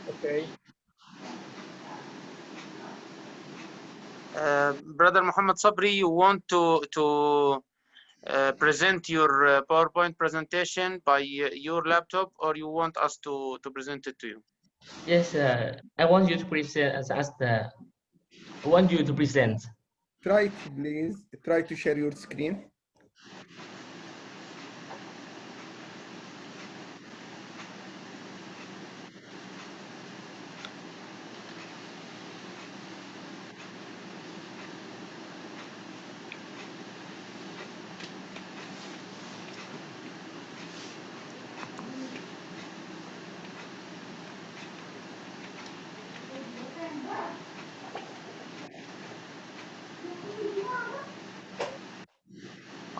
Okay. Brother Muhammad Sabri, you want to present your PowerPoint presentation by your laptop, or you want us to present it to you? Yes, I want you to present I want you to present. Try it, please. Try to share your screen.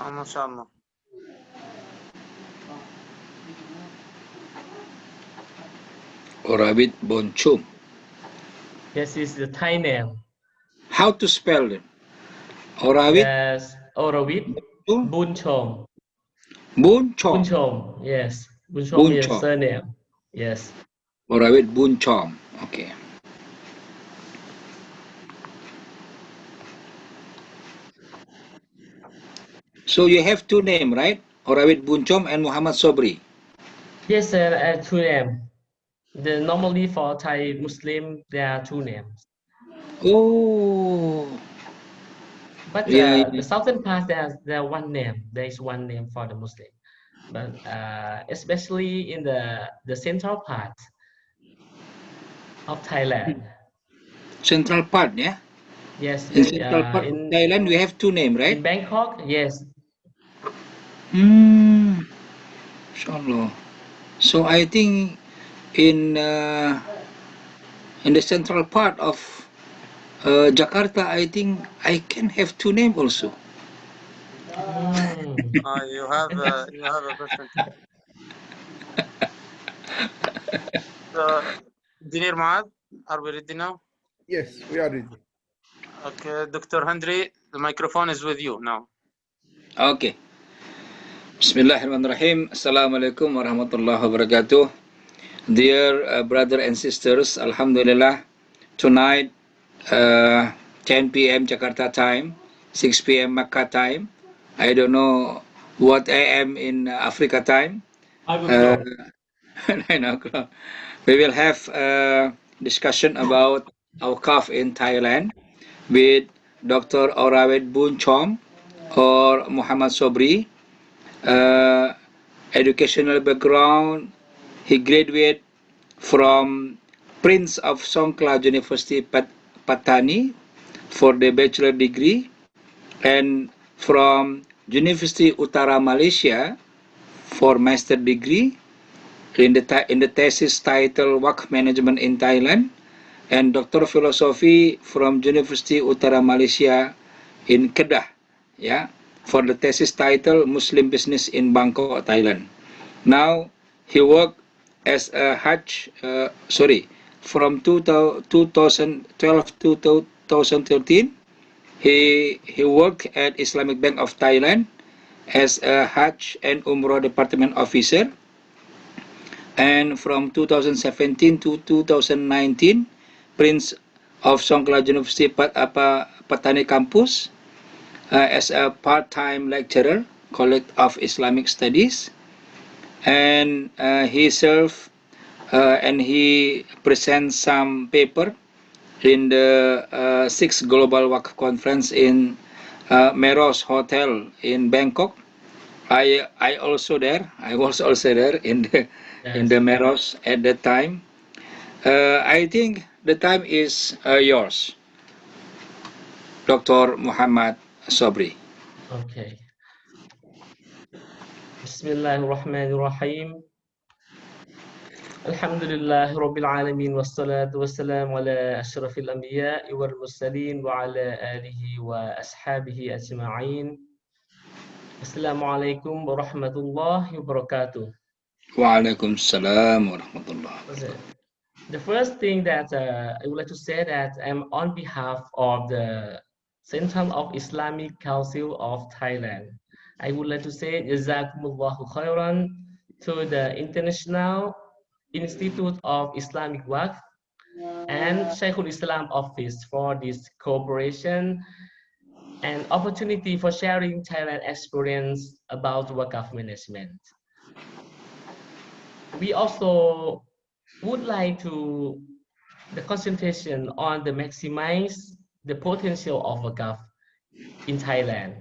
ما شاء الله. Oravit Bonchum. Yes, is the Thai name. How to spell it? Oravit Yes, Oravit Bunchom. Bunchom. Bunchom. Yes, Bunchom is Bunchom. surname. Yes. Oravit Bunchom. Okay. So you have two names, right? Oravit Bunchom and Muhammad Sobri. Yes, sir, two names. Normally for Thai Muslim, there are two names. Oh. But Yeah. the southern part, there one name. There is one name for the Muslim. But especially in the central part of Thailand. Central part, yeah? Yes, In central part of Thailand, we have two names, right? in Bangkok, yes. Inshallah. So I think in the central part of Jakarta, I think I can have two names also. You have a person. So, Engineer Maad, are we ready now? Yes, we are ready. Okay, Dr. Hendry, the microphone is with you now. Okay. Bismillahirrahmanirrahim. Assalamualaikum warahmatullahi wabarakatuh. Dear brother and sisters, Alhamdulillah, tonight 10 p.m. Jakarta time, 6 p.m. Makkah time. I don't know what I am in Africa time. 9 o'clock. We will have a discussion about Awqaf in Thailand with Dr. Orawet Bunchom or Muhammad Sobri. Educational background, he graduated from Prince of Songkla University Patani for the bachelor degree, and from University Utara Malaysia for master degree in the thesis title Work Management in Thailand, and Doctor of Philosophy from University Utara Malaysia in Kedah, yeah, for the thesis title Muslim Business in Bangkok, Thailand. Now he worked as a from 2012 to 2013, he worked at Islamic Bank of Thailand as a Hajj and Umrah Department Officer. And from 2017 to 2019, Prince of Songkla University Patani Campus as a part-time lecturer, College of Islamic Studies. And he served and he presents some paper in the 6th Global Waqf Conference in Meros Hotel in Bangkok. I was also there in the Meros at that time. I think the time is yours, Dr. Muhammad Sobri. Okay. Bismillahirrahmanirrahim. Alhamdulillah Rabbil Alamin wassalatu wassalamu ala ashrafil anbiya wal mursalin wa ala alihi wa ashabihi ajma'in. Assalamualaikum warahmatullahi wabarakatuh. Waalaikumsalam warahmatullahi. The first thing that I would like to say that I'm on behalf of the Center of Islamic Council of Thailand. I would like to say Jazakumullahu khairan to the international Institute of Islamic Work, and Shaykhul Islam Office for this cooperation and opportunity for sharing Thailand experience about Wakaf management. We also would like to the concentration on the maximize the potential of Wakaf in Thailand,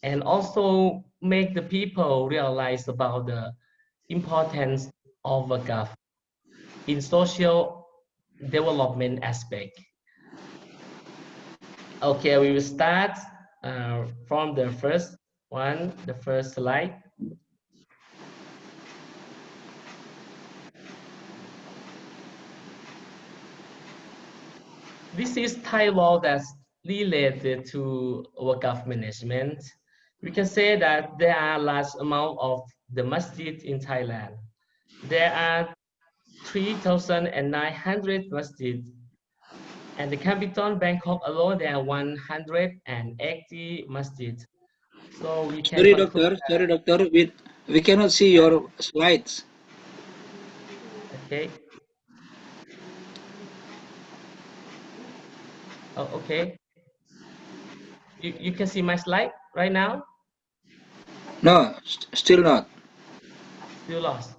and also make the people realize about the importance of Wakaf in social development aspect. Okay, we will start from the first one, the first slide. This is Thai law that's related to Wakaf management. We can say that there are large amount of the masjid in Thailand. There are 3,900 masjid. And the capital Bangkok alone, there are 180 masjid. So we can Sorry, doctor, we cannot see your slides. Okay. Oh, okay. You can see my slide right now? No, still not. Still lost.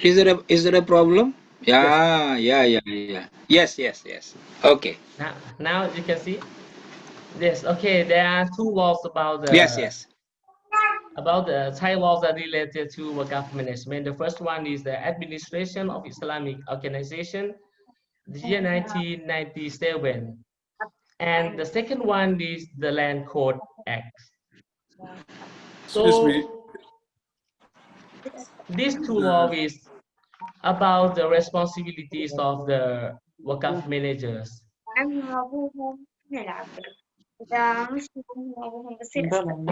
Is there a problem? Yeah, yeah. Yes. Okay. Now you can see. Yes. Okay. There are two laws about the Yes. about the Thai laws that are related to Wakaf management. The first one is the Administration of Islamic Organization, the year 1997, and the second one is the Land Code Act. Excuse me. So these two laws is about the responsibilities of the Wakaf managers. The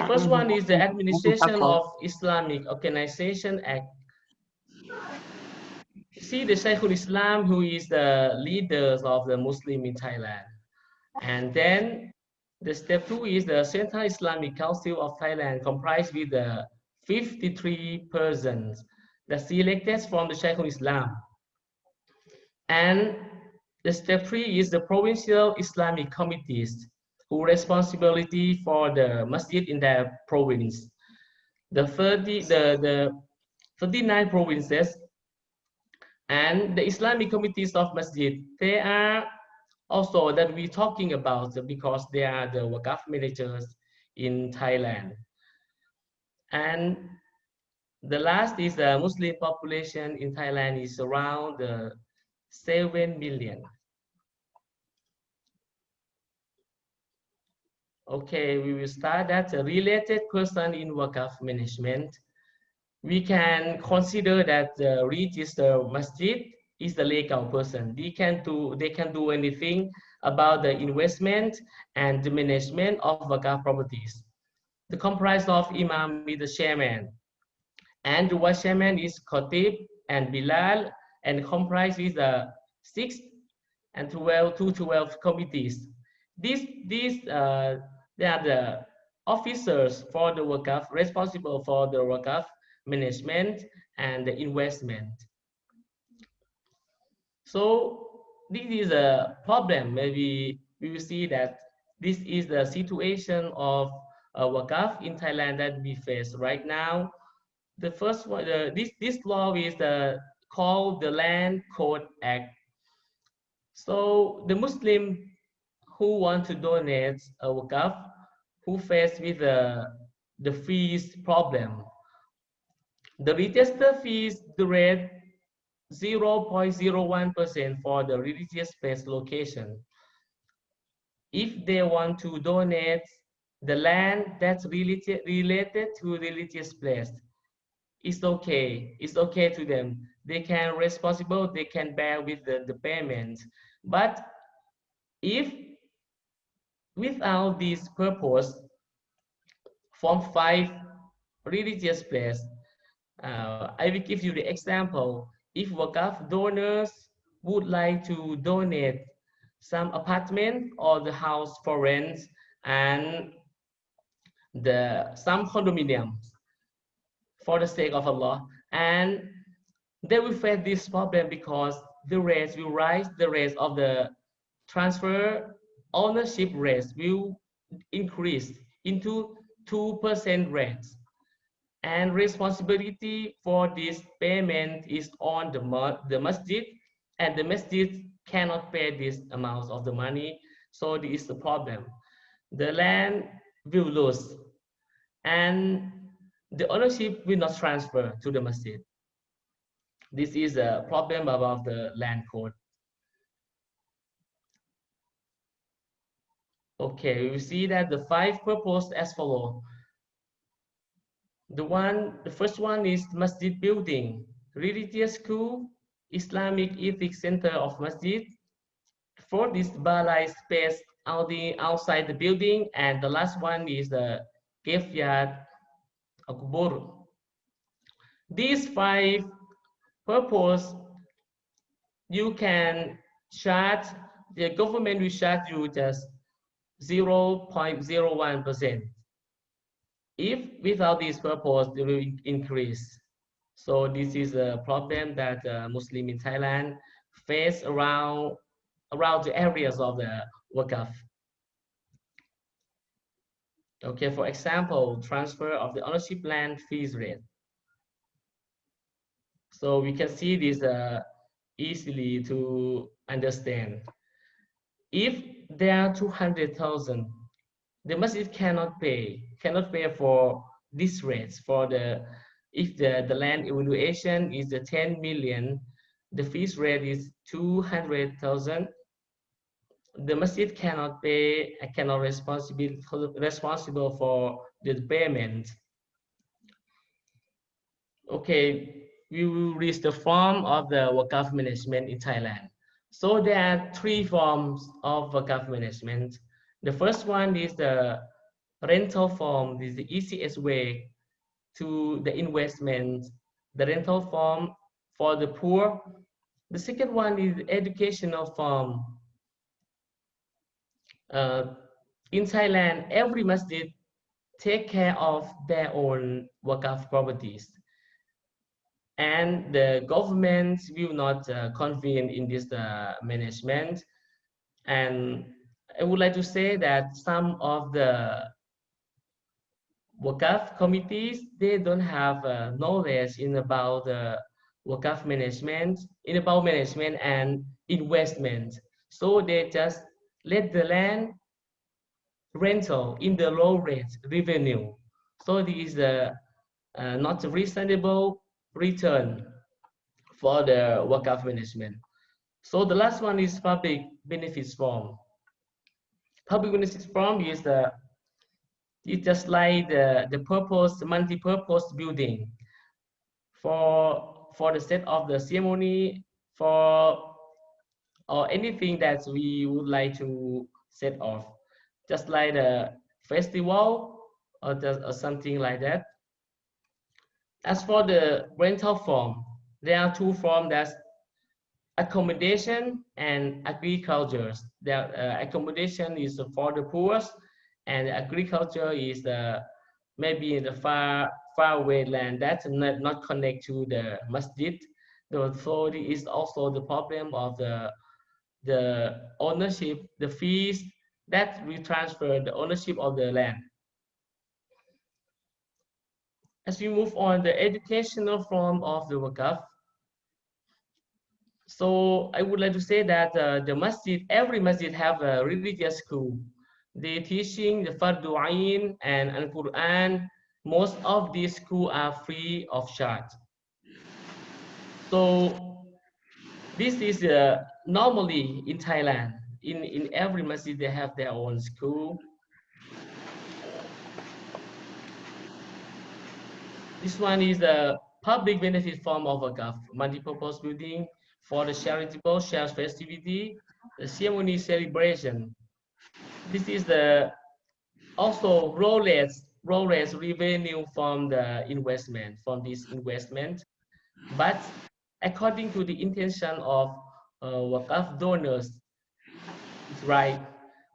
first one is the Administration of Islamic Organization Act. See the Shaykhul Islam, who is the leaders of the Muslim in Thailand. And then the step two is the Central Islamic Council of Thailand, comprised with the 53 persons that selected from the Shaykhul Islam. And the step three is the provincial Islamic committees, who responsibility for the masjid in their province. The 39 provinces and the Islamic committees of masjid, they are also that we're talking about because they are the Wakaf managers in Thailand. And the last is the Muslim population in Thailand is around 7 million. Okay, we will start that a related person in Wakaf management. We can consider that the registered masjid is the legal person. They can do anything about the investment and the management of Wakaf properties. The comprise of Imam is the chairman, and the vice chairman is Khatib and Bilal, and comprise is the 6 and 12 committees. They are the officers for the Wakaf, responsible for the Wakaf management and the investment. So this is a problem. Maybe we will see that this is the situation of Wakaf in Thailand that we face right now. The first one, this law is called the Land Code Act. So the Muslim who want to donate a Wakaf, who face with the fees problem, the register fees, the rate 0.01% for the religious place location. If they want to donate the land that's related to religious place, it's okay to them. They can responsible, they can bear with the payment. But if without this purpose, from 5 religious place, I will give you the example. If Wakaf donors would like to donate some apartment or the house for rent, and some condominiums for the sake of Allah, and they will face this problem because the rates will rise, the rates of the transfer ownership rates will increase into 2% rates, and responsibility for this payment is on the masjid, and the masjid cannot pay this amount of the money, so this is the problem. The land will lose, and the ownership will not transfer to the masjid. This is a problem about the land code. Okay, we see that the 5 purpose as follow. The first one is masjid building, religious school, Islamic ethics center of masjid. For this balai space outside the building, and the last one is the graveyard kubur. These 5 purpose, you can charge, the government will charge you just 0.01%. If without this purpose, they will increase. So this is a problem that Muslim in Thailand face around the areas of the Waqf. Okay, for example, transfer of the ownership land fees rate. So we can see this easily to understand. If there are 200,000, the masjid cannot pay for these rates. For if the land evaluation is the 10 million, the fees rate is 200,000. The masjid cannot pay, cannot responsible for the payment. Okay, we will reach the form of the Waqf management in Thailand. So there are 3 forms of Waqf management. The first one is the rental form. This is the easiest way to the investment, the rental form for the poor. The second one is the educational form. In Thailand, every masjid take care of their own Waqf properties, and the government will not convene in this management. And I would like to say that some of the Waqf committees, they don't have knowledge about the Waqf management, and investment. So they just let the land rental in the low rate revenue. So this is not a reasonable return for the Waqf management. So the last one is public benefits form. Public benefits form is it's just like the purpose, multi-purpose building for the set of the ceremony, or anything that we would like to set off, just like the festival or something like that. As for the rental form, there are 2 forms, that's accommodation and agriculture. The accommodation is for the poor, and agriculture is maybe in the far away land that's not connected to the masjid. So it is also the problem of the ownership, the fees that we transfer the ownership of the land. As we move on, the educational form of the Waqf. So I would like to say that the masjid, every masjid have a religious school. They teaching the Fardu Ain and Al-Quran. Most of these schools are free of charge. So this is normally in Thailand. In every masjid, they have their own school. This one is the public benefit form of Waqf, multi-purpose building for the charitable shared festivity, the ceremony celebration. This is the also rollers revenue from the investment, from this investment. But according to the intention of Waqf donors, it's right.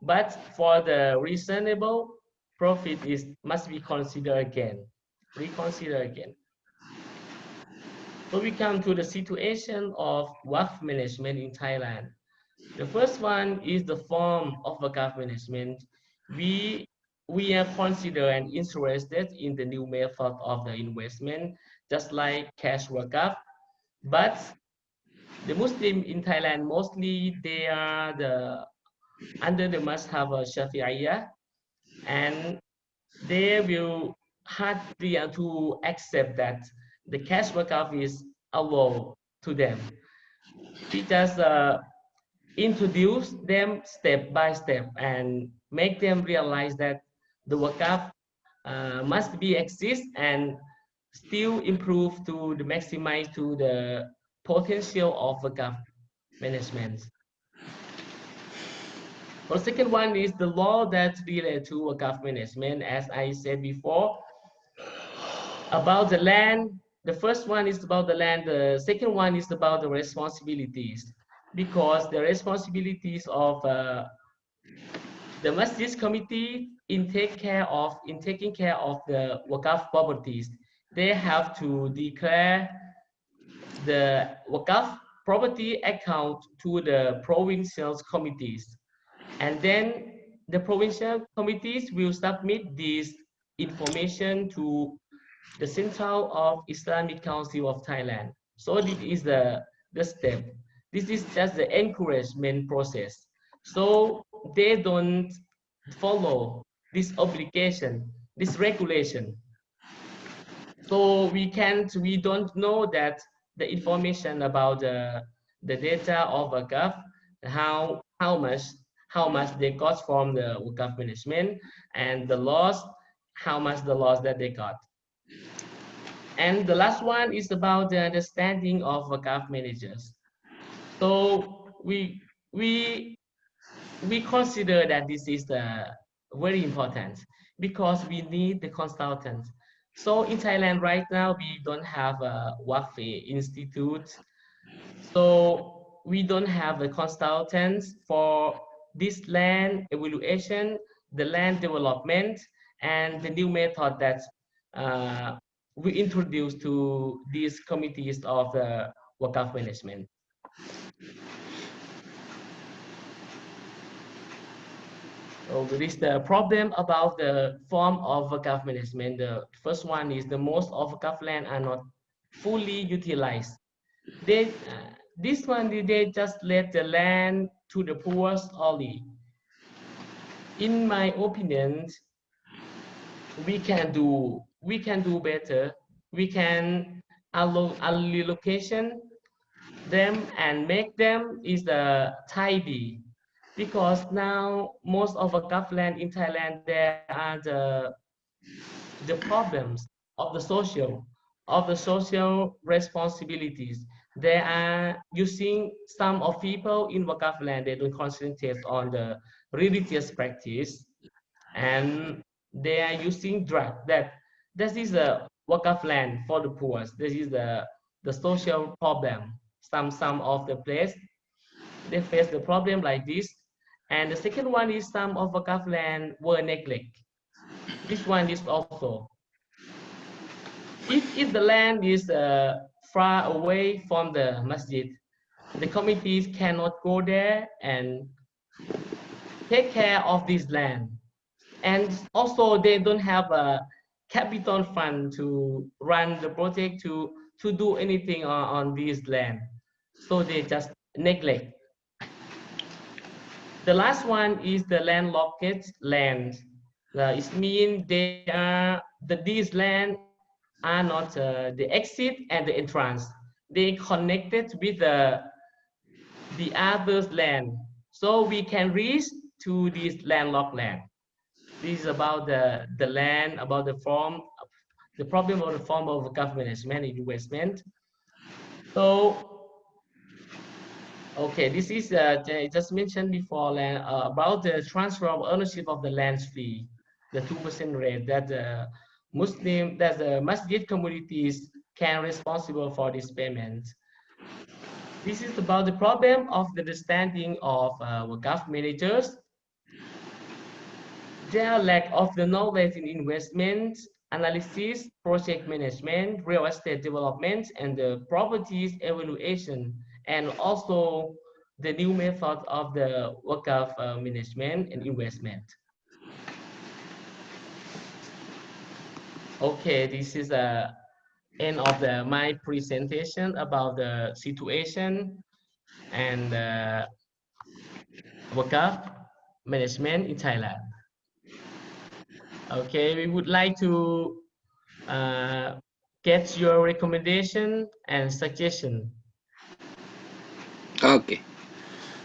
But for the reasonable profit must be considered again, reconsidered again. So we come to the situation of Waqf management in Thailand. The first one is the form of Waqf management. We are considered and interested in the new method of the investment, just like cash Waqf. But the Muslim in Thailand, mostly they are under the mazhab Shafi'iyah, and they will hardly to accept that the cash Waqf is allowed to them. We just introduce them step by step and make them realize that the Waqf must be exist and still improve to the maximize to the potential of Waqf management. The second one is the law that related to Waqf management. As I said before, about the land, the first one is about the land, the second one is about the responsibilities, because the responsibilities of the Masjid committee in taking care of the Waqf properties. They have to declare the Waqf property account to the provincial committees, and then the provincial committees will submit this information to the Central of Islamic Council of Thailand. So this is the step. This is just the encouragement process. So they don't follow this obligation, this regulation. So we don't know that the information about the data of Waqf, how much they got from the Waqf management, and the loss, how much the loss that they got. And the last one is about the understanding of Waqf managers. So we consider that this is very important because we need the consultants. So in Thailand right now, we don't have a Waqf institute. So we don't have the consultants for this land evaluation, the land development, and the new method that we introduce to these committees of the Waqf management. So there is the problem about the form of Waqf management. The first one is the most of Waqf land are not fully utilized. This one they just let the land to the poor only. In my opinion, we can do better. We can allocation them and make them is the tidy, because now most of the Waqf land in Thailand there are the problems of the social responsibilities. They are using some of people in Waqf land, they don't concentrate on the religious practice, and they are using drug. This is a Waqf land for the poor. This is the social problem. Some of the place they face the problem like this. And the second one is some of Waqf land were neglected. This one is also, if the land is far away from the masjid, the committees cannot go there and take care of this land. And also they don't have a capital fund to run the project to do anything on this land. So they just neglect. The last one is the landlocked land. It means these land are not the exit and the entrance. They connected with the other's land. So we can reach to this landlocked land. This is about the land, about the problem of the form of Waqf management investment. So, okay, this is I just mentioned before about the transfer of ownership of the land fee, the 2% rate that the masjid communities can responsible for this payment. This is about the problem of the understanding of Waqf managers. Their lack of the knowledge in investment, analysis, project management, real estate development, and the properties evaluation, and also the new method of the Wakaf management and investment. Okay, this is the end of my presentation about the situation and Wakaf management in Thailand. Okay, we would like to get your recommendation and suggestion. Okay.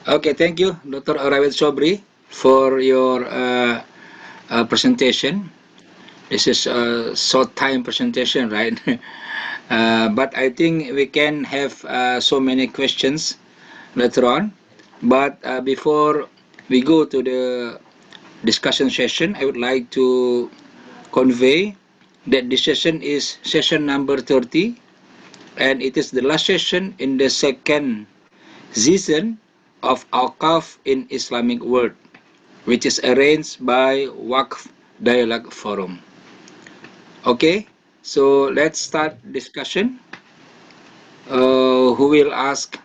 Okay, thank you, Dr. Orawet Sobri, for your presentation. This is a short time presentation, right? But I think we can have so many questions later on. But before we go to the discussion session, I would like to convey that this session is session number 30, and it is the last session in the second season of Awqaf in Islamic World, which is arranged by Waqf Dialogue Forum. Okay, so let's start discussion. Who will ask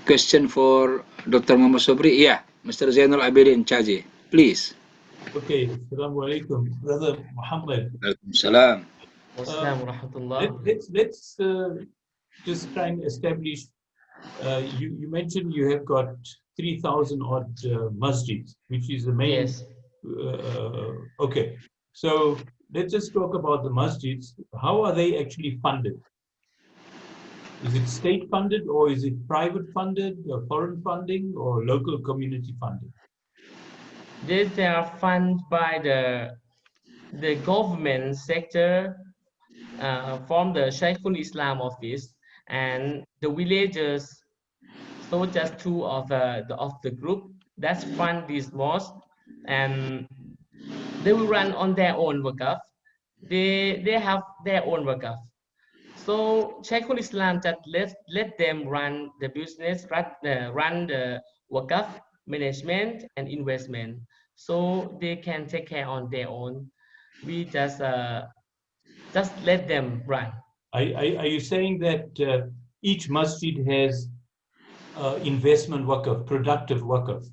question for Dr. Muhammad Sobri? Yeah, Mr. Zainul Abidin Chaji, please. Okay, Assalamu alaikum, Brother Muhammad. Salam. Let's just try and establish. You mentioned you have got 3,000 odd masjids, which is the main. Yes. Okay, so let's just talk about the masjids. How are they actually funded? Is it state funded, or is it private funded, or foreign funding, or local community funded? They are funded by the government sector from the Shaykhul Islam office and the villagers. So just two of the group that fund this mosque, and they will run on their own wakaf. They have their own wakaf. So Shaykhul Islam just let them run the business, run the wakaf management and investment, so they can take care on their own. We just let them run. Are you saying that each masjid has investment wakaf, productive wakaf,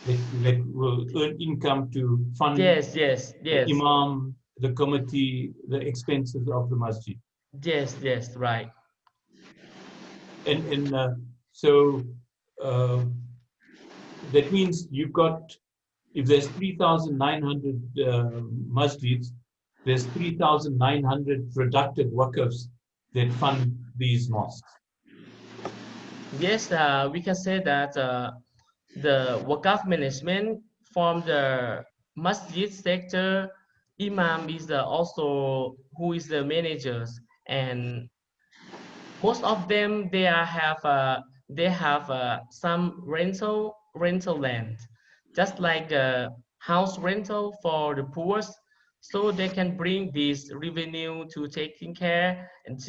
that will earn income to fund Yes. the imam, the committee, the expenses of the masjid? Yes, right. And so that means you've got, if there's 3,900 masjids, there's 3,900 productive wakafs that fund these mosques. Yes, we can say that the wakaf management from the masjid sector, imam is also who is the managers, and most of them they have some rental land, just like house rental for the poor, so they can bring this revenue to taking care and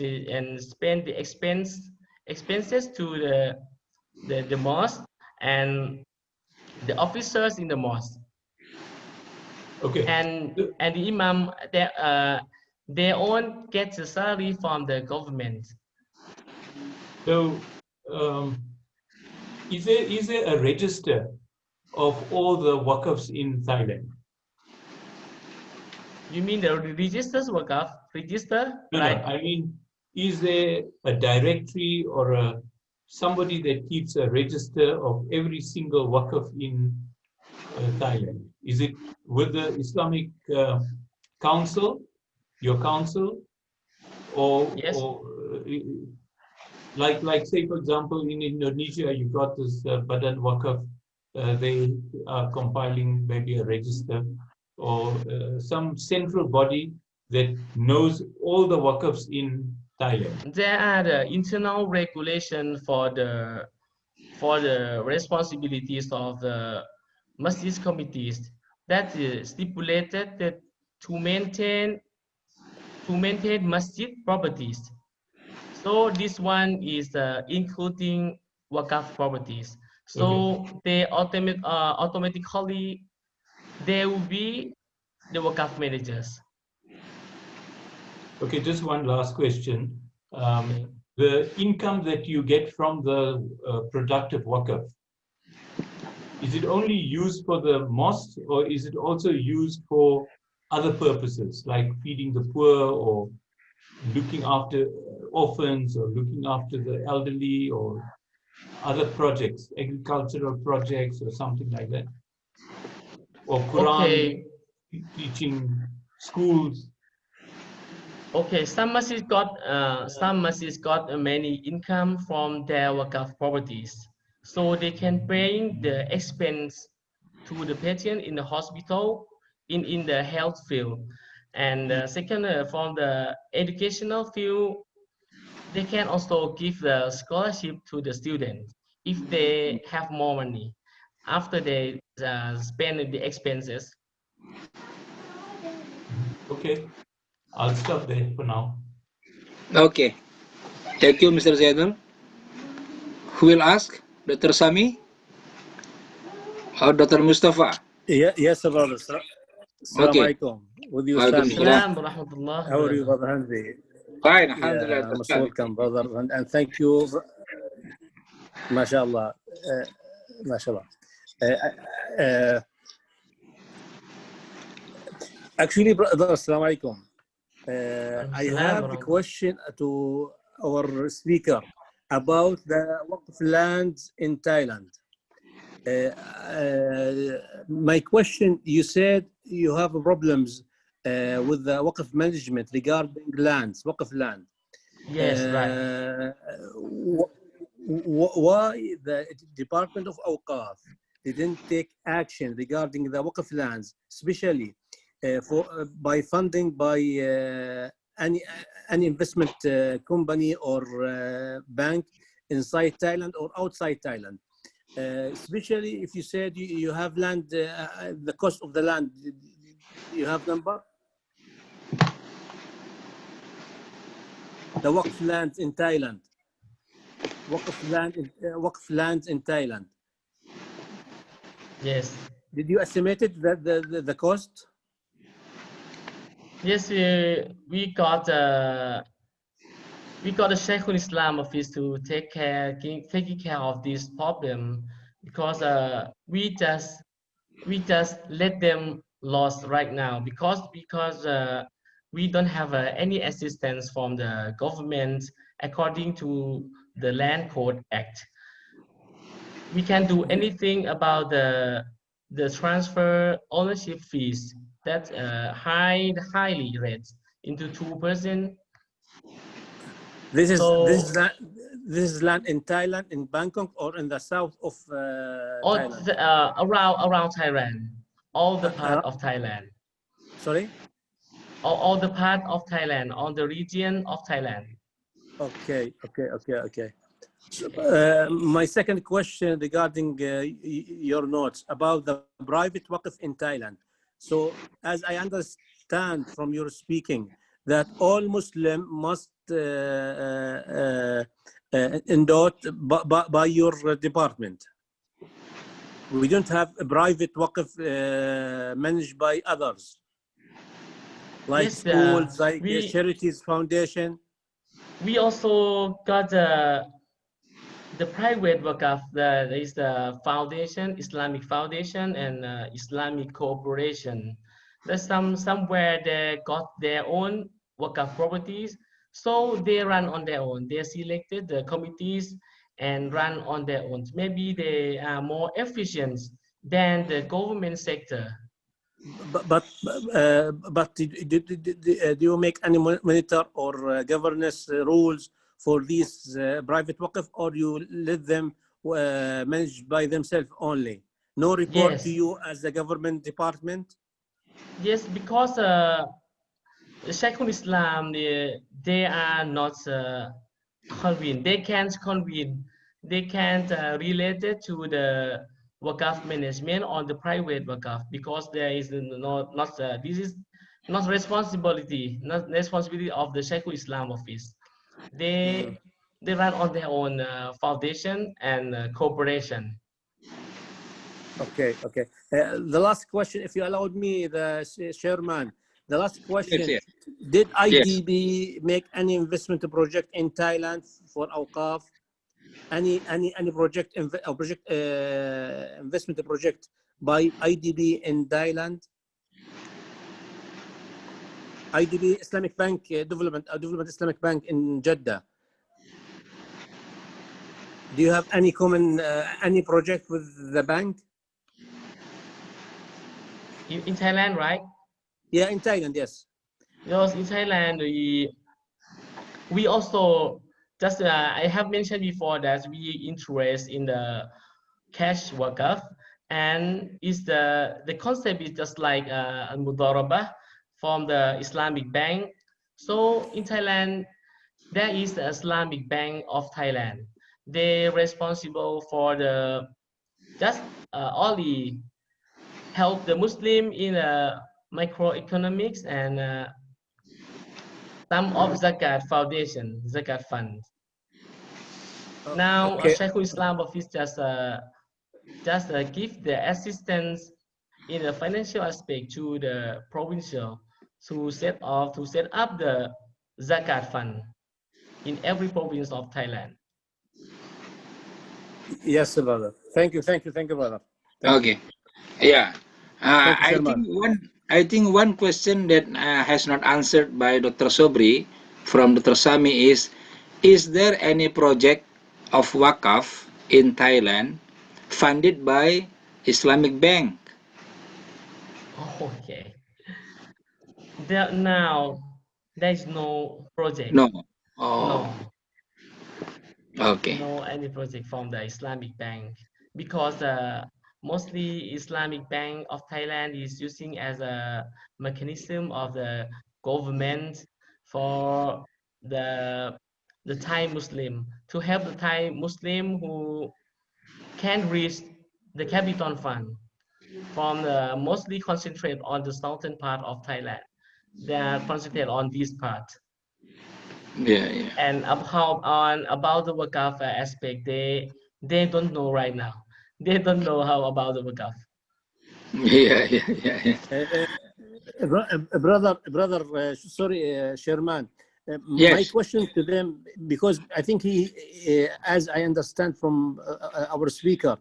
spend the expenses to the mosque and the officers in the mosque. Okay. And the imam, they all get the salary from the government. So is there a register of all the wakafs in Thailand? You mean the registers wakaf register? No, right? I mean, is there a directory or somebody that keeps a register of every single wakaf in Thailand? Is it with the Islamic Council, your council, or, Yes. or like say for example in Indonesia you got this Badan Wakaf, they are compiling maybe a register or some central body that knows all the wakafs in Thailand. There are the internal regulation for the responsibilities of the masjid committees that is stipulated that to maintain masjid properties. So this one is including wakaf properties. So they automatically they will be the Waqaf managers. Okay, just one last question. The income that you get from the productive waqf, is it only used for the mosque, or is it also used for other purposes like feeding the poor or looking after orphans or looking after the elderly or other projects, agricultural projects or something like that? Or Quran teaching schools? Okay, some masjids got many income from their Waqaf properties, so they can pay the expense to the patient in the hospital, in the health field. And second, from the educational field, they can also give the scholarship to the students if they have more money after they spend the expenses. Okay, I'll stop there for now. Okay. Thank you, Mr. Zainul. Who will ask? Dr. Sami or Dr. Mustafa? Yes, brother. Assalamu Okay. alaikum. With you, Walaikum Sami. salam. Salam wa rahmatullah. How are you, brother Hamdi? Fine, Yeah, alhamdulillah. most welcome, brother. And thank you. MashaAllah. MashaAllah. Actually, brother, assalamu alaikum. I have a question to our speaker about the Waqf lands in Thailand. My question, you said you have problems with the Waqf management regarding lands, Waqf land. Yes, right. Why the Department of Awqaf didn't take action regarding the Waqf lands, especially by funding by any investment company or bank inside Thailand or outside Thailand? Especially if you said you have land, the cost of the land, you have number? The Waqf lands in Thailand. Waqf lands in Thailand. Yes. Did you estimate it, the cost? Yes, we got the Sheikhul Islam office to taking care of this problem, because we just let them lost right now because we don't have any assistance from the government according to the Land Code Act. We can't do anything about the transfer ownership fees that highly rates into 2%. This is land in Thailand, in Bangkok, or in the south of Thailand? Around Thailand, all the part of Thailand. Sorry? All the part of Thailand, on the region of Thailand. Okay. So, my second question regarding your notes about the private waqf in Thailand. So, as I understand from your speaking, that all Muslim must endowed by your department. We don't have a private waqf managed by others, like Yes, schools, like charities, foundation. We also got the private waqf. There is the foundation, Islamic Foundation, and Islamic Cooperation. There's somewhere they got their own waqf properties, so they run on their own. They selected the committees and run on their own. Maybe they are more efficient than the government sector. But do you make any monitor or governance rules for these private waqf, or you let them manage by themselves only? No report to you as the government department? Yes, because Sheikhul Islam, they are not convened. They can't convene. They can't relate it to the waqf management on the private waqf, because there is this is not responsibility of the Sheikhul Islam office. They run on their own foundation and corporation. Okay. The last question, if you allowed me, the chairman, the last question: Yes. Did IDB make any investment project in Thailand for Awqaf? Any project investment project by IDB in Thailand? IDB Islamic Bank Development Islamic Bank in Jeddah. Do you have any common any project with the bank? In Thailand, right? Yeah, in Thailand, yes. Because in Thailand, we also just I have mentioned before that we interest in the cash waqaf, and is the concept is just like al-mudarabah from the Islamic Bank. So in Thailand, there is the Islamic Bank of Thailand. They responsible for the just only help the Muslim in microeconomics and some of Zakat Foundation, Zakat Fund. Now, Okay. Sheikhul Islam office just give the assistance in the financial aspect to the provincial to set up the Zakat Fund in every province of Thailand. Yes, brother. Thank you, brother. Okay. Yeah. Thank you, I Chairman. think one question that has not answered by Dr. Sobri from Dr. Sami is there any project of Wakaf in Thailand funded by Islamic Bank? Okay. Now there is no project. No. Oh. No. Okay. No any project from the Islamic Bank, because mostly Islamic Bank of Thailand is using as a mechanism of the government for the Thai Muslim, to help the Thai Muslim who can reach the capital fund from the mostly concentrate on the southern part of Thailand. They are concentrated on this part. Yeah. And about the Wakaf aspect, they don't know right now. They don't know how about the Wakaf. Yeah. Brother, sorry, Chairman. Yes. My question to them, because I think he, as I understand from our speaker,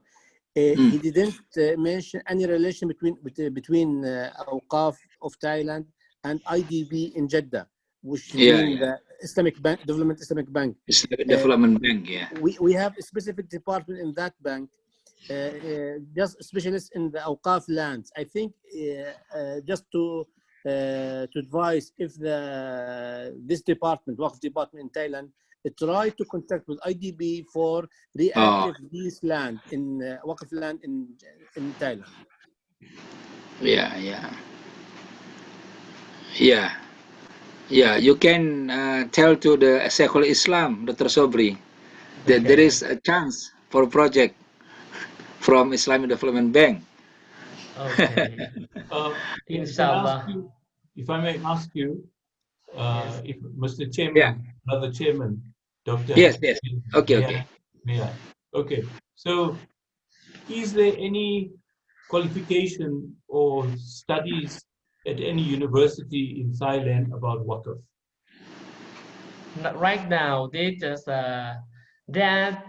he didn't mention any relation between Awqaf of Thailand and IDB in Jeddah, which means the Islamic Bank, Development Islamic Bank. Islamic Development Bank, yeah. We have a specific department in that bank, just specialists in the Awqaf lands. I think just to advise if this department, Waqf department in Thailand, try to contact with IDB for reactive this land in Waqf land in Thailand. Yeah, you can tell to the Sheikhul Islam, Dr. Sobri, that there is a chance for a project from Islamic Development Bank. Okay. Inshallah. If I may ask you, Yes. if Mr. Chairman, another chairman, Dr. Yes. Okay. May I? Okay. So, is there any qualification or studies at any university in Thailand about Waqf? Right now, they just there are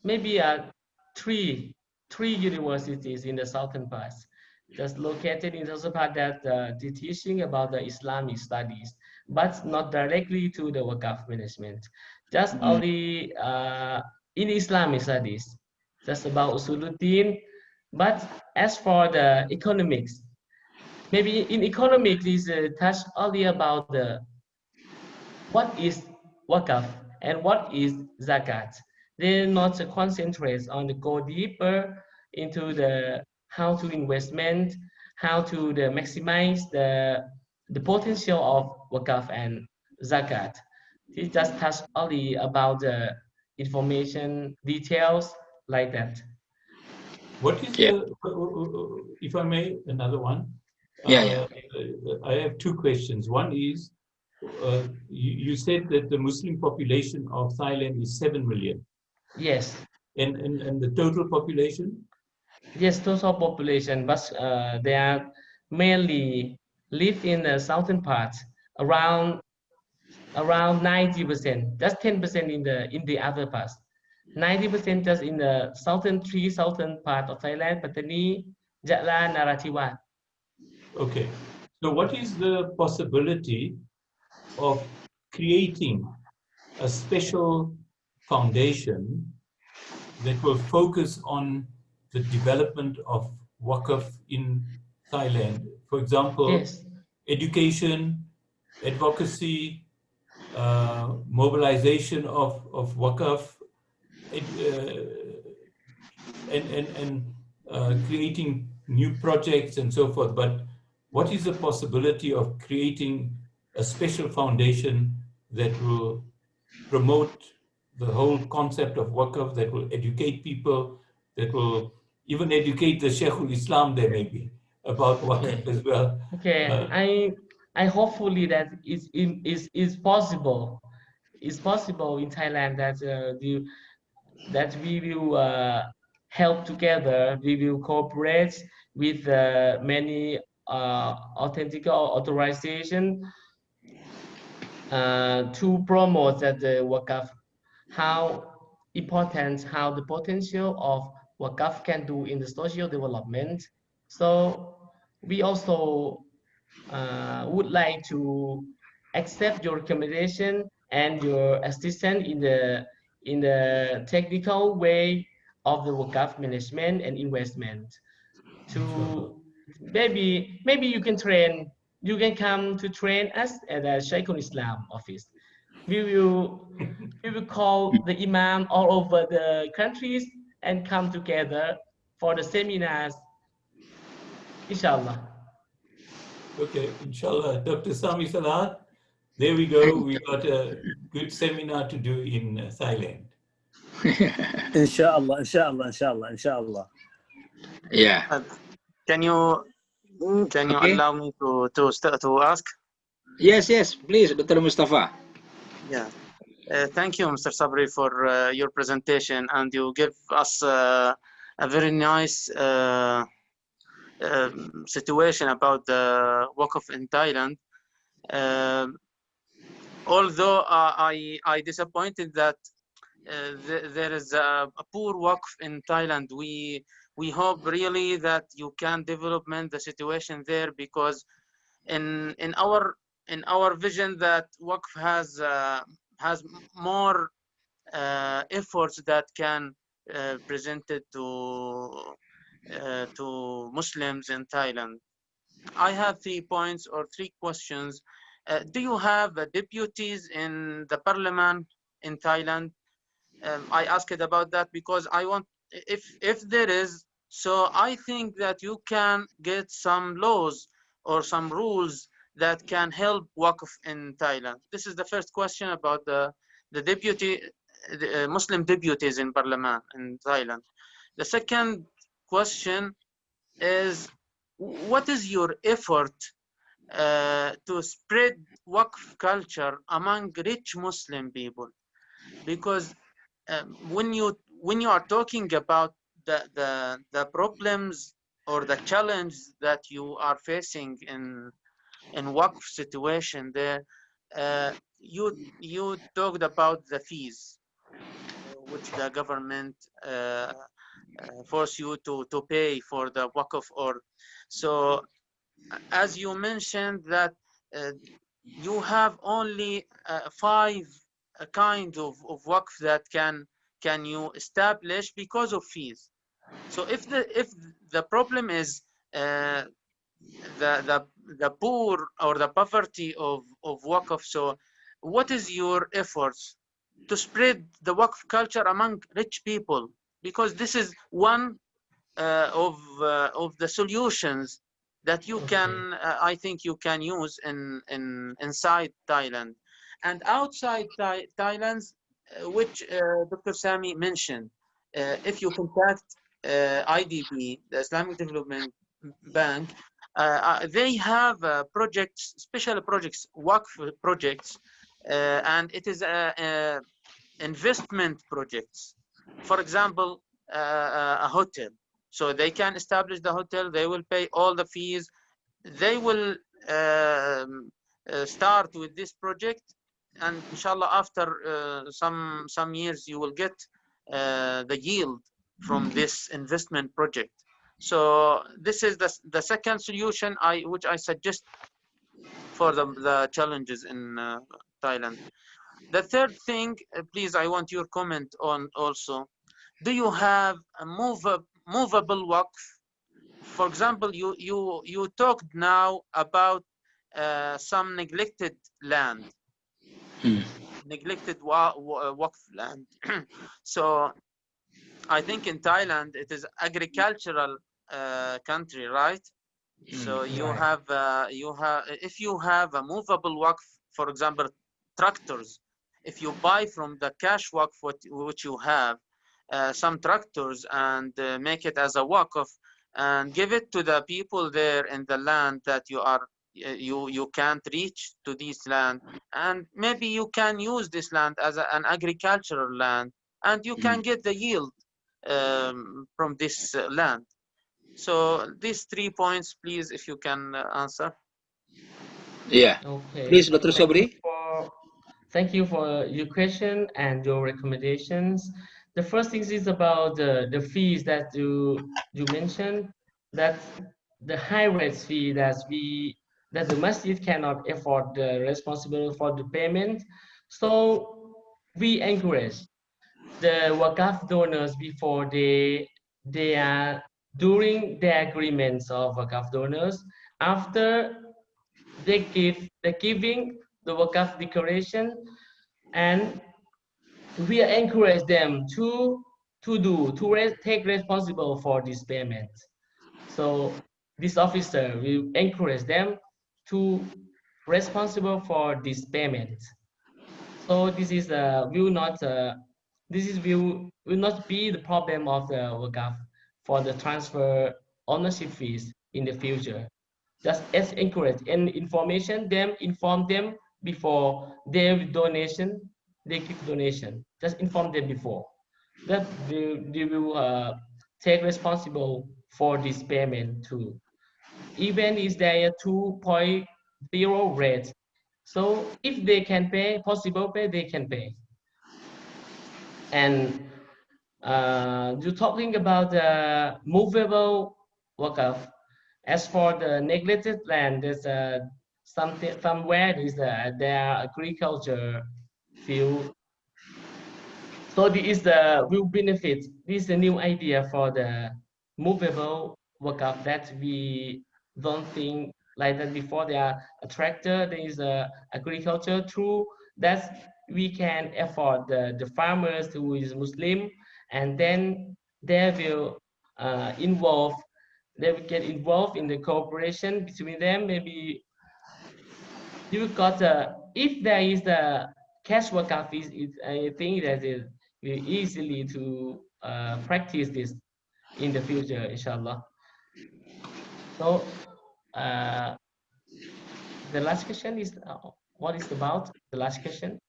maybe three universities in the southern parts, just located in the part that the teaching about the Islamic studies, but not directly to the Waqf management. Just only in Islamic studies, just about Usuluddin. But as for the economics, maybe in economics is touch only about the what is Waqf and what is Zakat. They not concentrate on the go deeper into the how to investment, how to maximize the potential of Waqf and Zakat. It just touch only about the information details like that. What is if I may, another one? I have two questions. One is, you said that the Muslim population of Thailand is 7 million. Yes. And the total population? Yes, total population, but they are mainly live in the southern part, around 90%. Just 10% in the other parts. 90% just in the southern part of Thailand, Pattani, Jatla, Narathiwat. Okay. So what is the possibility of creating a special foundation that will focus on the development of Waqf in Thailand? For example, Yes. education, advocacy, mobilization of Waqf, and creating new projects and so forth. But what is the possibility of creating a special foundation that will promote the whole concept of Waqf, that will educate people, that will even educate the Sheikhul Islam there maybe about Waqf as well? Okay, I hopefully that is possible. It's possible in Thailand that that we will help together. We will cooperate with many authentic authorization to promote that the Waqf, how important, how the potential of Waqf can do in the social development. So we also would like to accept your recommendation and your assistance in the technical way of the Waqf management and investment. To maybe you can come to train us at the Sheikhul Islam office. We will call the imam all over the countries and come together for the seminars. Inshallah. Okay, inshallah. Dr. Sami Salat, there we go. We got a good seminar to do in Thailand. Inshallah, inshallah, inshallah, inshallah. Yeah. Can you Okay. allow me to ask? Yes, please, Dr. Mustafa. Yeah. Thank you, Mr. Sabri, for your presentation, and you give us a very nice situation about the Waqf in Thailand. Although I disappointed that there is a poor Waqf in Thailand. We hope really that you can development the situation there, because in our vision that Waqf has more efforts that can presented to Muslims in Thailand. I have 3 points or 3 questions. Do you have deputies in the parliament in Thailand? I asked about that because I want, if there is, so I think that you can get some laws or some rules that can help Waqf in Thailand. This is the first question about the Muslim deputies in parliament in Thailand. The second question is, what is your effort to spread Waqf culture among rich Muslim people? Because when you are talking about the problems or the challenge that you are facing in Waqf situation there, you talked about the fees which the government force you to pay for the Waqf. Or so, as you mentioned that you have only 5 kind of Waqf that can you establish because of fees. So if the problem is the poor or the poverty of Waqf, so what is your efforts to spread the Waqf culture among rich people? Because this is one of the solutions that you can, I think you can use inside Thailand and outside Thailand, which Dr. Sami mentioned. If you contact IDB, the Islamic Development Bank, they have projects, special projects, Waqf projects, and it is investment projects. For example, a hotel. So they can establish the hotel, they will pay all the fees, they will start with this project, and inshallah after some years you will get the yield from this investment project. So this is the second solution which I suggest for the challenges in Thailand. The third thing, please, I want your comment on also. Do you have a movable waqf? For example, you talked now about some neglected land, neglected waqf land. So I think in Thailand it is agricultural country, right? So you have if you have a movable waqf, for example, tractors. If you buy from the cash waqf which you have some tractors and make it as a waqf and give it to the people there in the land that you can't reach to this land, and maybe you can use this land as an agricultural land, and you can get the yield from this land. So these 3 points, please, if you can answer. Yeah. Okay. Please, Dr. Sobri. Thank you for your question and your recommendations. The first thing is about the fees that you mentioned. That the high rates fee that the masjid cannot afford the responsible for the payment. So we encourage the wakaf donors before they are during the agreements of wakaf donors, after they giving the wakaf declaration, and we encourage them to take responsible for this payment. So this officer will encourage them to responsible for this payment. So this is will not be the problem of the wakaf for the transfer ownership fees in the future. Just as encourage and inform them before their donation, they give donation. Just inform them before that they will take responsible for this payment too. Even is there a 2.0 rate. So if they can pay, possible pay, they can pay. And you're talking about the movable wakaf. As for the neglected land, there's somewhere there are agriculture field. So this is the will benefit. This is a new idea for the movable wakaf that we don't think like that before. There are a tractor, there is a agriculture through that we can afford the farmers who is Muslim, and then they will they will get involved in the cooperation between them. Maybe you got if there is the cash wakaf is I think that is easily to practice this in the future, inshallah. So the last question is what is about the last question?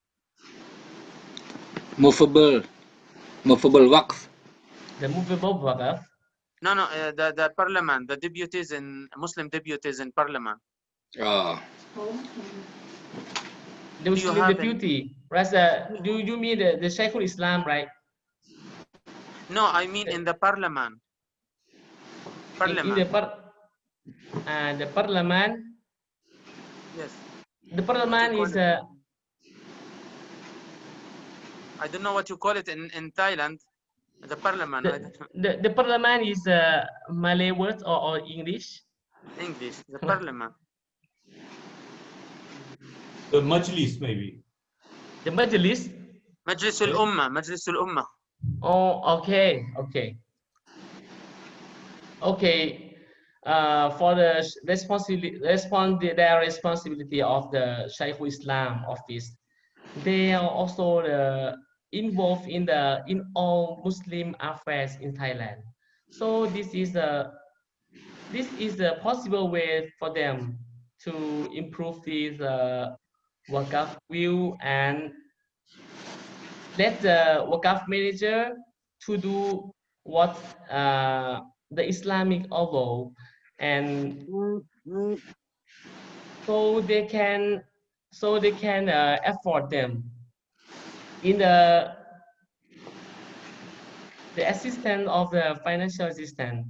Movable waqf. The movable wakaf. No, the parliament, the deputies in Muslim deputies in parliament. Oh. The Muslim deputy, right? Do you mean the Shaykhul Islam, right? No, I mean in the parliament. In the parliament. Yes. The parliament is I don't know what you call it in Thailand. The parliament. The parliament is Malay word or English? English. The parliament. The majlis maybe. The majlis. Majlis al-Ummah. Majlis al-Ummah. Oh, okay. For the responsibility of the Shaykhul Islam office, they are also involved in all Muslim affairs in Thailand. So this is a possible way for them to improve this wakaf view and let the wakaf manager to do what the Islamic law, and so they can afford them in the assistance of the financial assistance.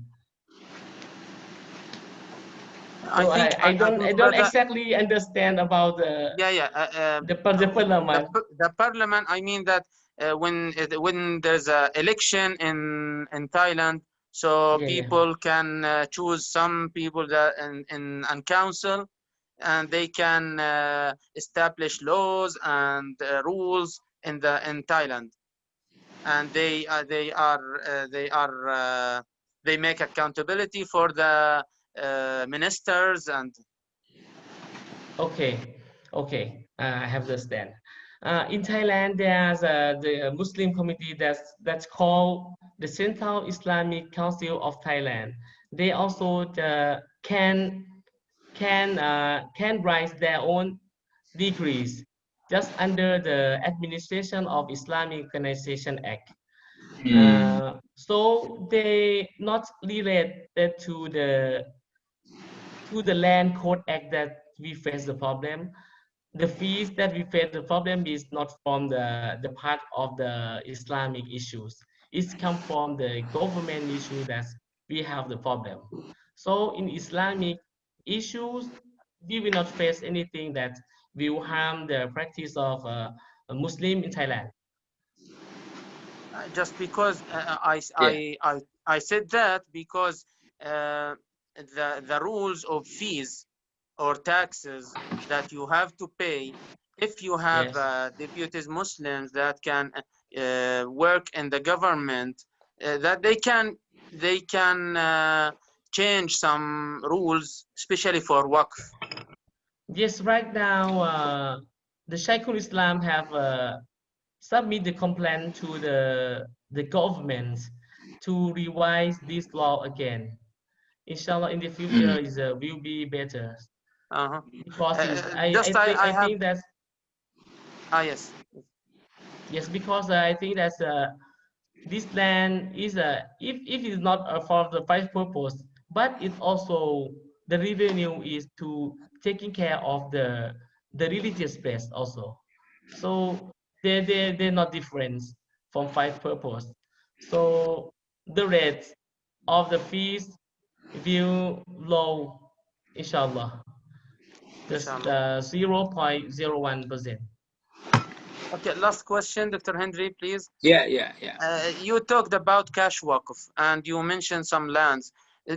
So I don't exactly understand about the the parliament. The parliament. I mean that when there's an election in Thailand, so people can choose some people that in council, and they can establish laws and rules in Thailand, and they make accountability for the ministers and. Okay, I have understand. In Thailand, there's the Muslim committee that's called the Central Islamic Council of Thailand. They also can write their own decrees just under the administration of Islamic Organization Act. So they not related to the Land Code Act that we face the problem. The fees that we face the problem is not from the part of the Islamic issues. It's come from the government issue that we have the problem. So in Islamic issues, we will not face anything that will harm the practice of a Muslim in Thailand. Just because I said that because the rules of fees or taxes that you have to pay if you have deputies Muslims that can work in the government, that they can change some rules, especially for Waqf. Yes, right now the Shaykhul Islam have submit the complaint to the government to revise this law again. Inshallah, in the future is will be better. Because I think that yes, because I think that this land is if it is not for the price purpose, but it also the revenue is to taking care of the religious place also. So they're not different from five purpose. So the rate of the fees will low, inshallah, just 0.01%. Okay, last question, Dr. Henry, please. Yeah. You talked about cash waqf and you mentioned some lands.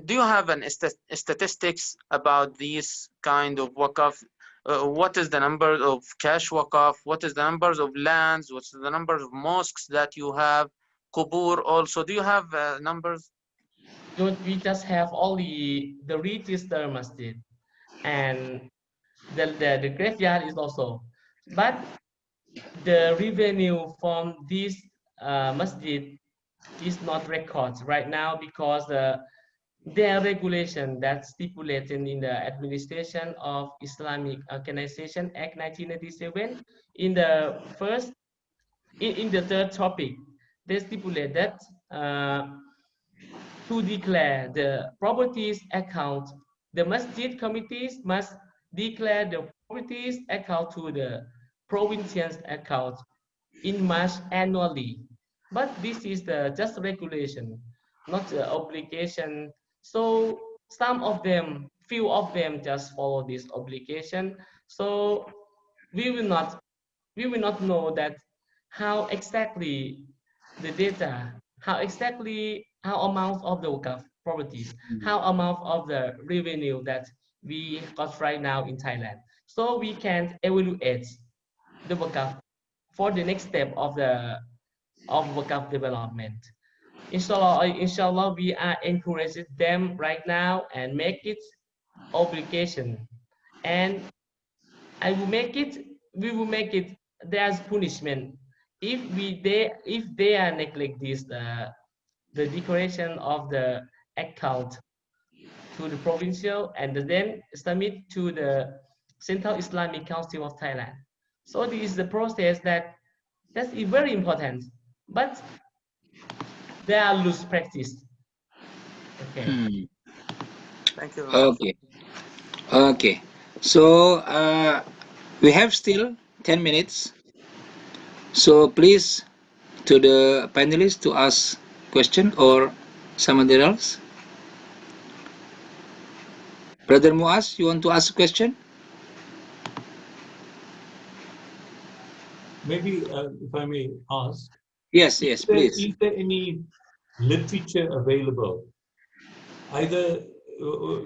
Do you have an statistics about these kind of waqf? What is the number of cash waqf? What is the numbers of lands? What's the number of mosques that you have? Qubur also. Do you have numbers? We just have only the registered masjid, and the graveyard is also. But the revenue from this masjid is not recorded right now because their regulation that's stipulated in the Administration of Islamic Organization Act 1987 in the first in the third topic they stipulate that to declare the properties account, the masjid committees must declare the properties account to the provincial account in March annually. But this is the just regulation, not the obligation. So some of them, few of them just follow this obligation. So we will not know that how exactly the data, how amount of the waqf properties, how amount of the revenue that we got right now in Thailand. So we can evaluate the waqf for the next step of waqf development. Inshallah, we are encouraging them right now and make it obligation. And we will make it there's punishment if they are neglect this the declaration of the account to the provincial and then submit to the Central Islamic Council of Thailand. So this is the process that's very important, but they are loose practice. Okay. Okay. Thank you very much. Okay. Okay. So we have still 10 minutes. So please to the panelists to ask question or somebody else. Brother Muaz, you want to ask a question? Maybe if I may ask, Yes, yes, please. is there any literature available? Either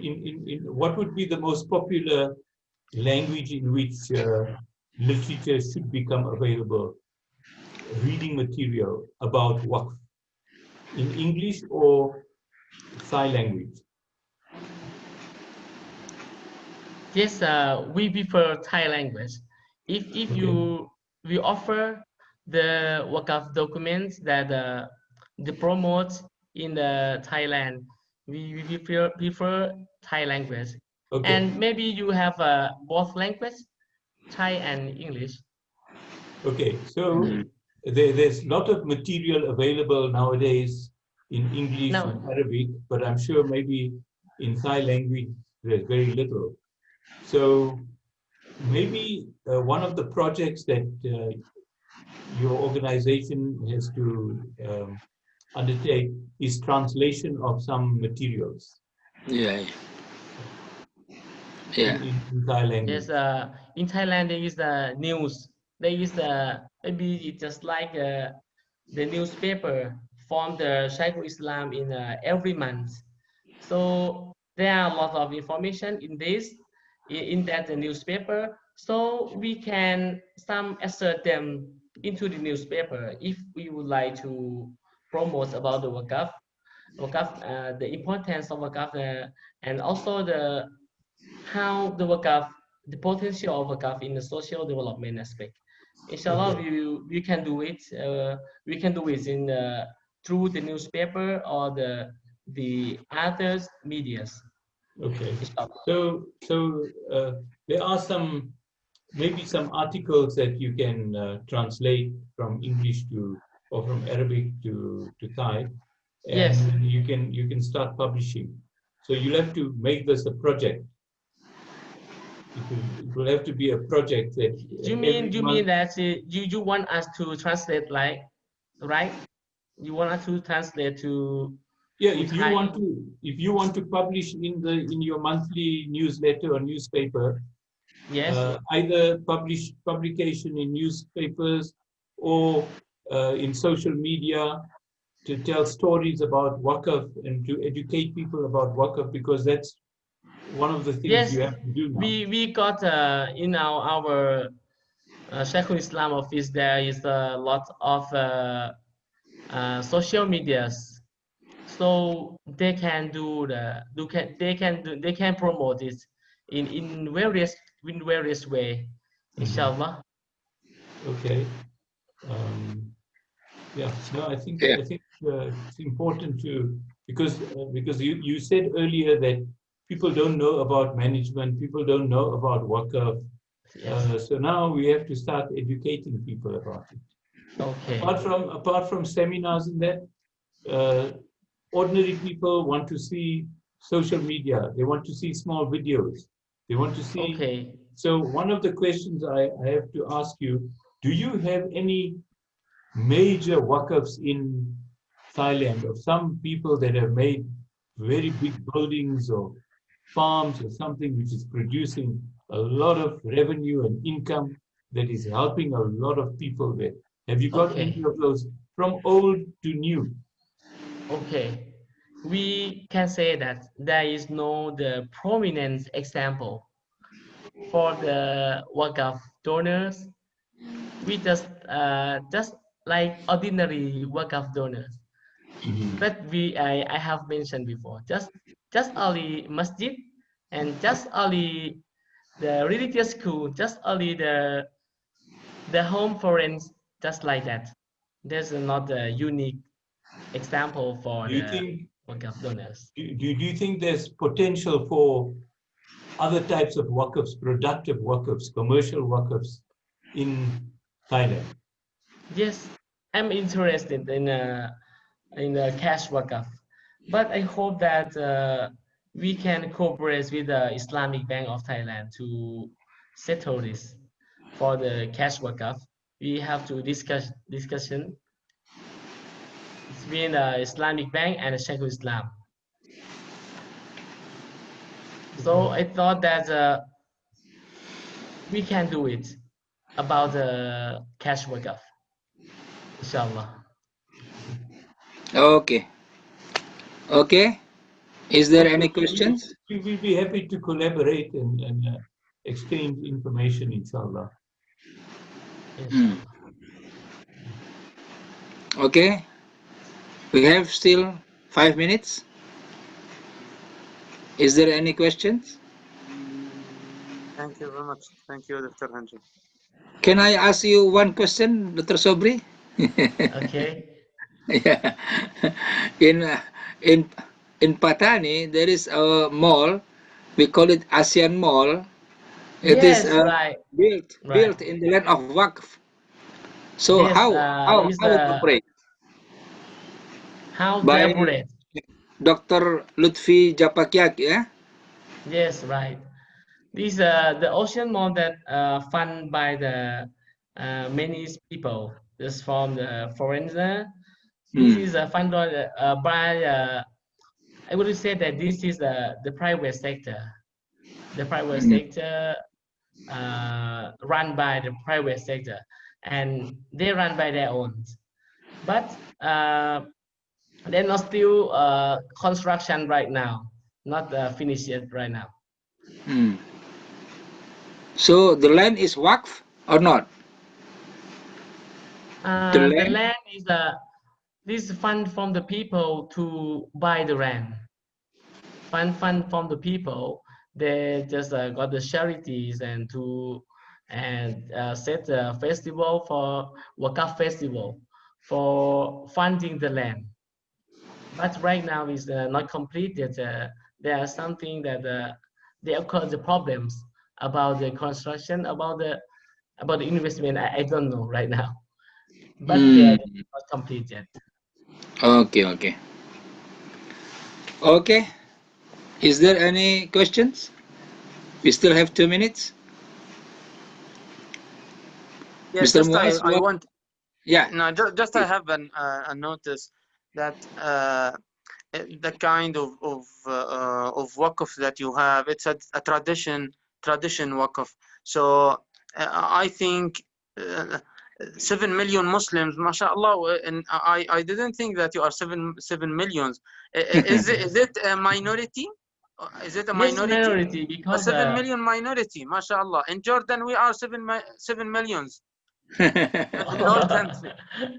in what would be the most popular language in which literature should become available? Reading material about Waqf in English or Thai language? Yes, we prefer Thai language. If Okay. we offer the Waqaf documents that the promote in the Thailand, we prefer Thai language. Okay. And maybe you have both language, Thai and English. Okay. So there's a lot of material available nowadays in English Now, and Arabic, but I'm sure maybe in Thai language there's very little. So maybe one of the projects that your organization has to undertake is translation of some materials Yeah, yeah. in Thai language. yes, in Thailand there is the news. There is the maybe it's just like the newspaper from the Shaykhul Islam in every month. So there are a lot of information in this in that newspaper. So we can some assert them into the newspaper if we would like to promote about the Wakaf, the importance of Wakaf, and also the how the Wakaf, the potential of Wakaf in the social development aspect. Inshallah, Okay. we can do it. We can do it in through the newspaper or the others medias. Okay. Inshallah. So there are maybe some articles that you can translate from English to or from Arabic to Thai, and Yes. you can start publishing. So you'll have to make this a project. It will have to be a project that You every mean month. that you want us to translate like right? You want us to translate Yeah, to if you Thai? want to publish in your monthly newsletter or newspaper, Yes. either publication in newspapers or in social media to tell stories about Waqf and to educate people about Waqf, because that's one of the things Yes. you have to do now. We got in our Shaykhul Islam office there is a lot of social medias, so they can do they can promote it in various way, inshallah. Okay. Yeah. No, I think Yeah. it's important to because you said earlier that people don't know about management, people don't know about Waqf. Yes. So now we have to start educating people about it. Okay. Apart from seminars and that, ordinary people want to see social media. They want to see small videos. They want to see. Okay. So one of the questions I have to ask you: do you have any major waqfs in Thailand of some people that have made very big buildings or farms or something which is producing a lot of revenue and income that is helping a lot of people there? Have you got any Okay. of those from old to new? Okay. We can say that there is no the prominent example for the Waqf donors. We just like ordinary Waqf donors. But I have mentioned before, just only masjid and just only the religious school, just only the home foreigns, just like that. There's not a unique example for Do you the think Waqf donors. do you think there's potential for other types of waqfs, productive waqfs, commercial waqfs in Thailand? Yes, I'm interested in a cash Waqf. But I hope that we can cooperate with the Islamic Bank of Thailand to settle this for the cash wakaf. We have to discussion between the Islamic Bank and the Sheikh Islam. So I thought that we can do it about the cash wakaf, inshallah. Okay. Okay. Is there any questions? We'll be happy to collaborate and exchange information, inshallah. Inshallah. Okay. We have still 5 minutes. Is there any questions? Thank you very much. Thank you, Dr. Hanji. Can I ask you one question, Dr. Sobri? Okay. Yeah. In Patani, there is a mall. We call it ASEAN Mall. It is Yes, right. built in the land of Waqf. So Yes, how is it operate? how they By operate. Dr. Lutfi Japakiak, yeah? Yes, right. These the ocean mall that funded by the many people. This from the foreigner. This is funded by I would say that this is the private sector. The private sector run by the private sector, and they run by their own. But they're not still construction right now, not finished yet right now. So the land is Waqf or not? The land is this fund from the people to buy the land. Fund from the people. They just got the charities and set a festival for Wakaf festival for funding the land. But right now is not completed. There are something that there occur the problems about the construction, about the investment. I don't know right now, but they are not completed. Okay. Okay. Is there any questions? We still have 2 minutes. Yeah, Mr. just Muaz, I want. Yeah. No, just I have a notice that the kind of waqf that you have, it's a tradition waqf. So I think 7 million Muslims, mashallah, and I didn't think that you are 7 millions. Is it a minority? Is it a Yes, minority? minority A because 7 million minority, mashallah. In Jordan, we are 7 millions. In our country.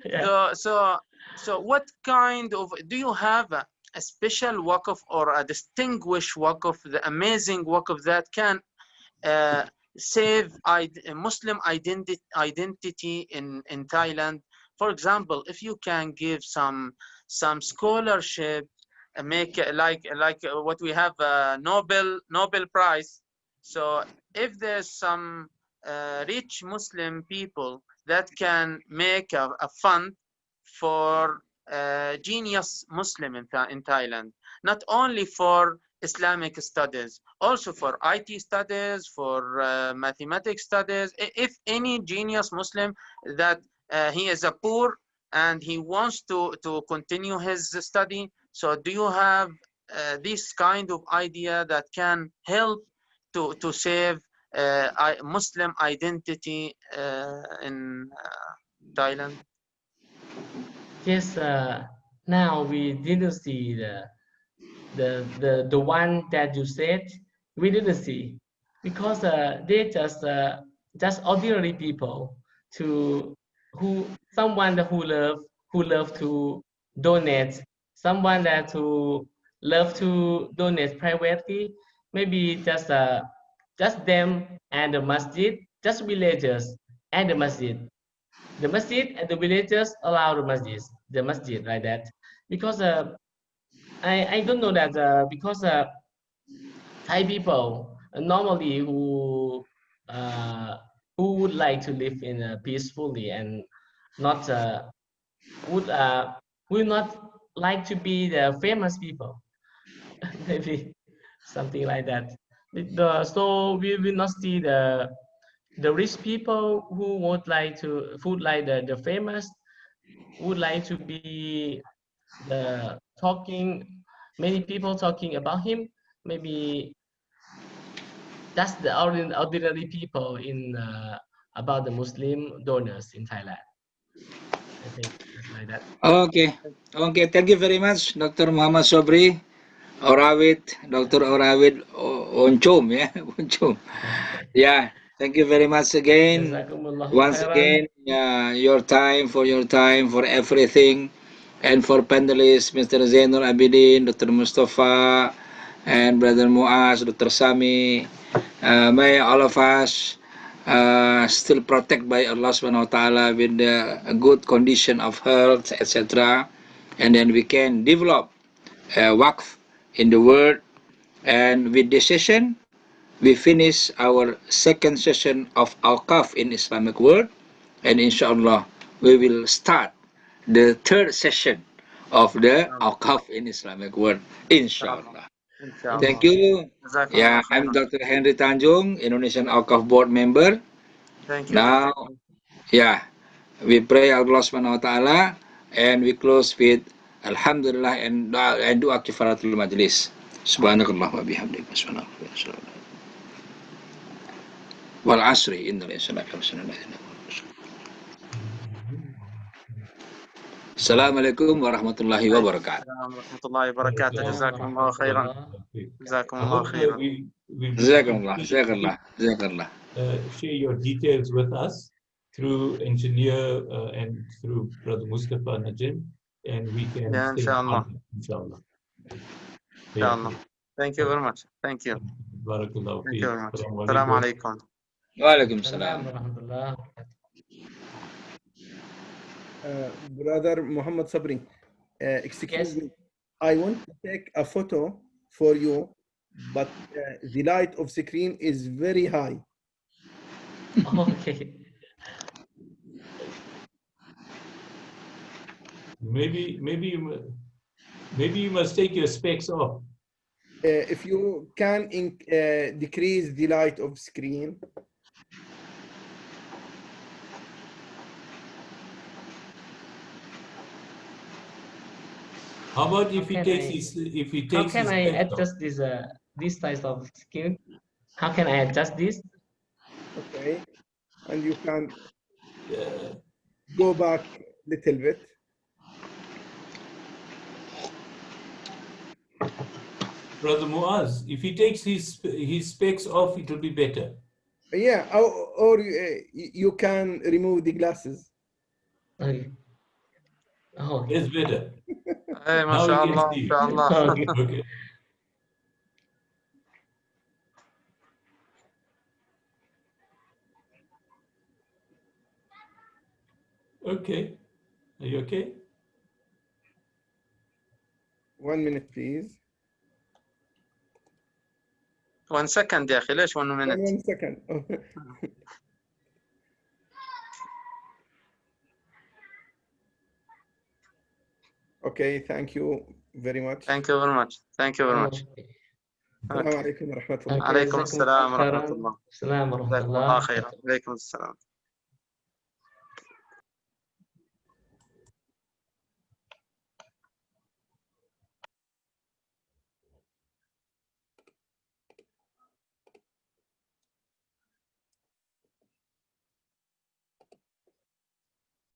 Yeah. So what kind of, do you have a special waqf or a distinguished waqf, the amazing waqf that can save Muslim identity in Thailand? For example, if you can give some scholarship, make like what we have Nobel Prize. So if there's some rich Muslim people that can make a fund for genius Muslim in Thailand, not only for Islamic studies, also for IT studies, for mathematics studies. If any genius Muslim that he is a poor and he wants to continue his study, so do you have this kind of idea that can help to save Muslim identity in Thailand? Yes, now we didn't see the one that you said. We didn't see because they just ordinary people to someone who love to donate, someone that who love to donate privately, maybe just them and the masjid, just villagers and the masjid. The masjid and the villagers allow the masjid like that, because I don't know that because Thai people normally who would like to live in peacefully and not would will not like to be the famous people, maybe something like that. So we will not see the rich people who would like to the famous, would like to be the talking, many people talking about him. Maybe that's the ordinary people in about the Muslim donors in Thailand. I think it's like that. Okay. Okay. Thank you very much, Dr. Muhammad Sobri, Orawit, Dr. Orawit Onchom, yeah, Onchom. Okay. Yeah. Thank you very much again. Jazakumullahu Once khairan. again, your time for everything, and for panelists, Mr. Zainul Abidin, Dr. Mustafa, and Brother Muaz, Dr. Sami. May all of us still protect by Allah Subhanahu wa Taala with a good condition of health, etc. And then we can develop waqf in the world. And with this session, we finish our second session of Awqaf in Islamic world, and inshallah we will start the third session of the Awqaf in Islamic world, inshallah. Thank you. Yeah, I'm Dr. Henry Tanjung, Indonesian Awqaf board member. Thank you. Now, yeah, we pray Allah Subhanahu wa Taala, and we close with Alhamdulillah and doa kifaratul majlis. Subhanakallah wa bihamdika. Subhanallah. والعصر إن الإنسان لفي خسر. السلام عليكم ورحمة الله وبركاته. السلام ورحمة الله وبركاته. جزاكم الله خيرا. جزاكم الله خيرا. جزاكم الله. جزاك الله. جزاك الله. Share your details with us through engineer and through Brother Mustafa Najim, and we can stay in contact, inshallah. Inshallah. Thank you very much. Thank you. Barakallahu Thank you very much. Assalamu Assalamu alaikum. Waalaikum salam. Brother Muhammad Sabri, excuse Yes. me. I want to take a photo for you, but the light of screen is very high. Okay. Maybe you must take your specs off. If you can decrease the light of screen. How about if he takes his How can I specs off? adjust this size of screen? How can I adjust this? Okay, and you can go back a little bit. Brother Muaz, if he takes his specs off, it will be better. Yeah, or you can remove the glasses. Okay. Oh, It's better. Hey, Now we can mashallah, see you. mashallah. okay. Okay. Okay. Are you okay? 1 minute, please. 1 second يا أخي. ليش 1 minute؟ 1 second. Okay, thank you very much. Thank you very much. Thank you very much. السلام عليكم ورحمة الله. عليكم السلام ورحمة الله. السلام ورحمة جزاكم الله. الله خيرا. عليكم السلام.